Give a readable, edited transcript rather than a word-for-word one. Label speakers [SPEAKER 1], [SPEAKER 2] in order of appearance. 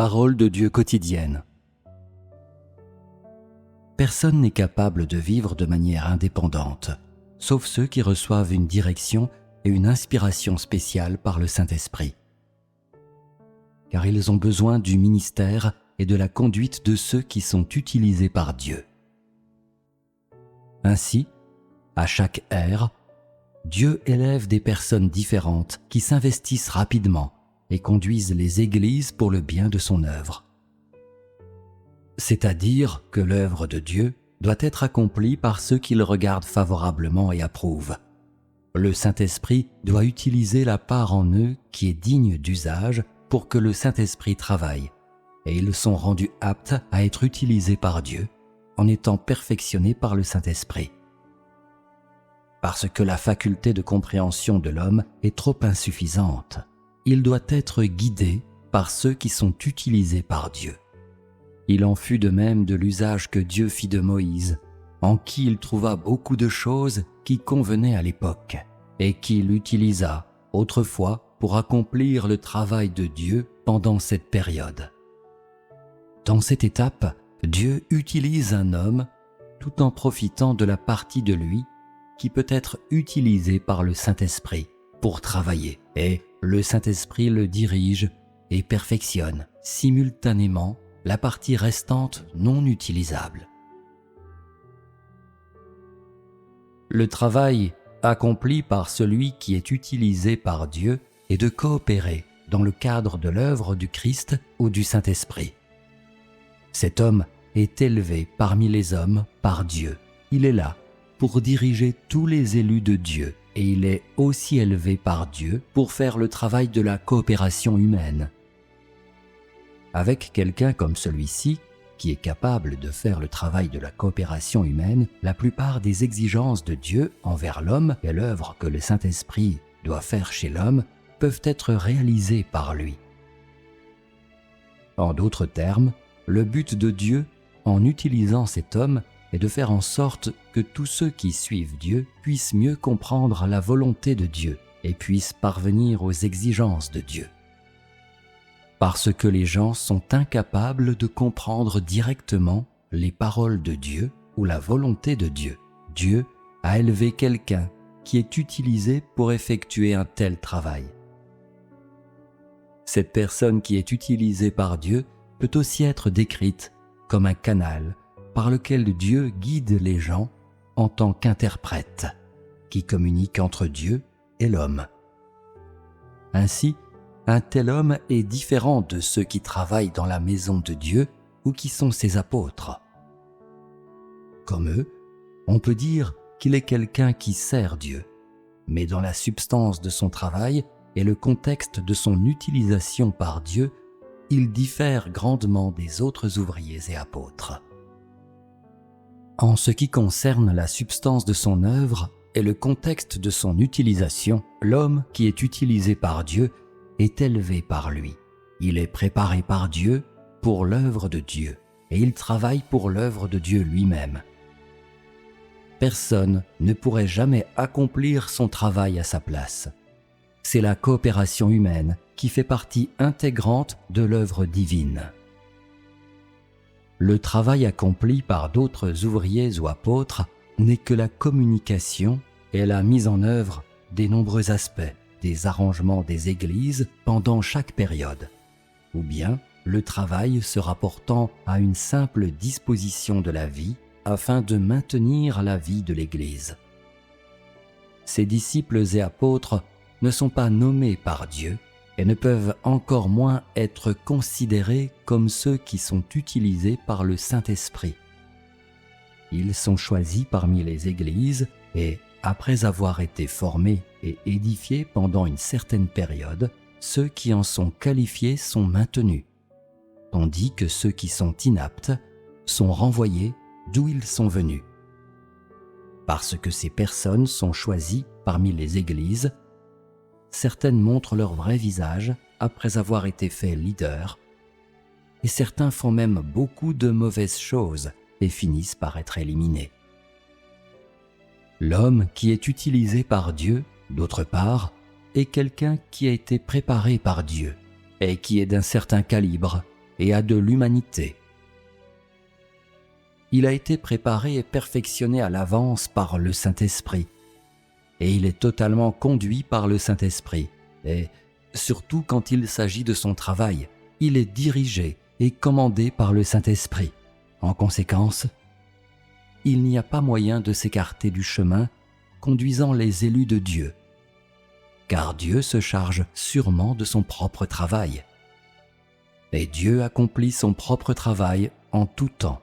[SPEAKER 1] Parole de Dieu quotidienne. Personne n'est capable de vivre de manière indépendante, sauf ceux qui reçoivent une direction et une inspiration spéciale par le Saint-Esprit. Car ils ont besoin du ministère et de la conduite de ceux qui sont utilisés par Dieu. Ainsi, à chaque ère, Dieu élève des personnes différentes qui s'investissent rapidement et conduisent les églises pour le bien de son œuvre. C'est-à-dire que l'œuvre de Dieu doit être accomplie par ceux qui le regardent favorablement et approuvent. Le Saint-Esprit doit utiliser la part en eux qui est digne d'usage pour que le Saint-Esprit travaille, et ils sont rendus aptes à être utilisés par Dieu en étant perfectionnés par le Saint-Esprit. Parce que la faculté de compréhension de l'homme est trop insuffisante, il doit être guidé par ceux qui sont utilisés par Dieu. Il en fut de même de l'usage que Dieu fit de Moïse, en qui il trouva beaucoup de choses qui convenaient à l'époque, et qu'il utilisa autrefois pour accomplir le travail de Dieu pendant cette période. Dans cette étape, Dieu utilise un homme tout en profitant de la partie de lui qui peut être utilisée par le Saint-Esprit pour travailler, et le Saint-Esprit le dirige et perfectionne simultanément la partie restante non utilisable. Le travail accompli par celui qui est utilisé par Dieu est de coopérer dans le cadre de l'œuvre du Christ ou du Saint-Esprit. Cet homme est élevé parmi les hommes par Dieu. Il est là pour diriger tous les élus de Dieu et il est aussi élevé par Dieu pour faire le travail de la coopération humaine. Avec quelqu'un comme celui-ci, qui est capable de faire le travail de la coopération humaine, la plupart des exigences de Dieu envers l'homme et l'œuvre que le Saint-Esprit doit faire chez l'homme peuvent être réalisées par lui. En d'autres termes, le but de Dieu, en utilisant cet homme, est de faire en sorte que tous ceux qui suivent Dieu puissent mieux comprendre la volonté de Dieu et puissent parvenir aux exigences de Dieu. Parce que les gens sont incapables de comprendre directement les paroles de Dieu ou la volonté de Dieu, Dieu a élevé quelqu'un qui est utilisé pour effectuer un tel travail. Cette personne qui est utilisée par Dieu peut aussi être décrite comme un canal par lequel Dieu guide les gens en tant qu'interprète, qui communique entre Dieu et l'homme. Ainsi, un tel homme est différent de ceux qui travaillent dans la maison de Dieu ou qui sont ses apôtres. Comme eux, on peut dire qu'il est quelqu'un qui sert Dieu, mais dans la substance de son travail et le contexte de son utilisation par Dieu, il diffère grandement des autres ouvriers et apôtres. En ce qui concerne la substance de son œuvre et le contexte de son utilisation, l'homme qui est utilisé par Dieu est élevé par lui. Il est préparé par Dieu pour l'œuvre de Dieu et il travaille pour l'œuvre de Dieu lui-même. Personne ne pourrait jamais accomplir son travail à sa place. C'est la coopération humaine qui fait partie intégrante de l'œuvre divine. Le travail accompli par d'autres ouvriers ou apôtres n'est que la communication et la mise en œuvre des nombreux aspects des arrangements des églises pendant chaque période, ou bien le travail se rapportant à une simple disposition de la vie afin de maintenir la vie de l'Église. Ces disciples et apôtres ne sont pas nommés par Dieu et ne peuvent encore moins être considérés comme ceux qui sont utilisés par le Saint-Esprit. Ils sont choisis parmi les églises et, après avoir été formés et édifiés pendant une certaine période, ceux qui en sont qualifiés sont maintenus, tandis que ceux qui sont inaptes sont renvoyés d'où ils sont venus. Parce que ces personnes sont choisies parmi les églises, certaines montrent leur vrai visage après avoir été faits leaders, et certains font même beaucoup de mauvaises choses et finissent par être éliminés. L'homme qui est utilisé par Dieu, d'autre part, est quelqu'un qui a été préparé par Dieu et qui est d'un certain calibre et à de l'humanité. Il a été préparé et perfectionné à l'avance par le Saint-Esprit, et il est totalement conduit par le Saint-Esprit, et surtout quand il s'agit de son travail, il est dirigé et commandé par le Saint-Esprit. En conséquence, il n'y a pas moyen de s'écarter du chemin conduisant les élus de Dieu, car Dieu se charge sûrement de son propre travail. Et Dieu accomplit son propre travail en tout temps.